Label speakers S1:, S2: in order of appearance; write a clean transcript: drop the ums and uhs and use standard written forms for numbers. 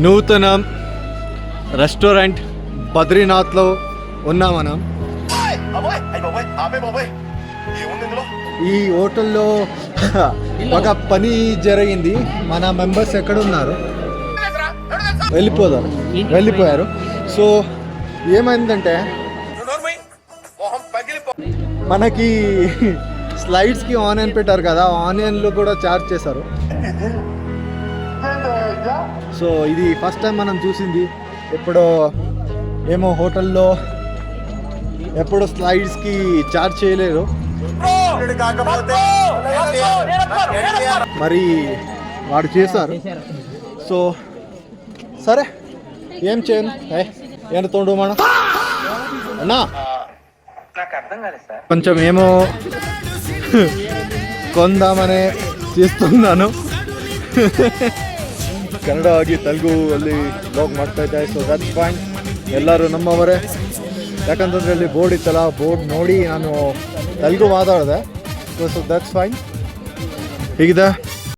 S1: నూతన రెస్టారెంట్ బద్రీనాథ్లో ఉన్నాం మనం. ఈ హోటల్లో ఒక పని జరిగింది. మన మెంబర్స్ ఎక్కడ ఉన్నారు, వెళ్ళిపోయారు. సో ఏమైందంటే మనకి స్లైడ్స్కి ఆనియన్ పెట్టారు కదా, ఆనియన్లు కూడా చార్జ్ చేశారు. సో ఇది ఫస్ట్ టైం మనం చూసింది. ఎప్పుడో ఏమో హోటల్లో ఎప్పుడు స్లైడ్స్కి చార్జ్ చేయలేదు. మరి వాడు చేశారు. సో సరే ఏం చేయను, ఏం తోడు మన అన్నా కొంచెం ఏమో కొందామనే చేస్తున్నాను. ಕನ್ನಡ ಆಗಿ ತೆಲುಗು ಅಲ್ಲಿ ಬ್ಲಾಗ್ ಮಾಡ್ತಾ ಇದ್ದೆ. ಸೊ ದಟ್ಸ್ ಫೈನ್, ಎಲ್ಲರೂ ನಮ್ಮವರೇ. ಯಾಕಂತಂದರೆ ಅಲ್ಲಿ ಬೋರ್ಡ್ ಇತ್ತಲ್ಲ, ಬೋರ್ಡ್ ನೋಡಿ ನಾನು ತೆಲುಗು ಮಾತಾಡಿದೆ. So that's fine. ಹೀಗಿದೆ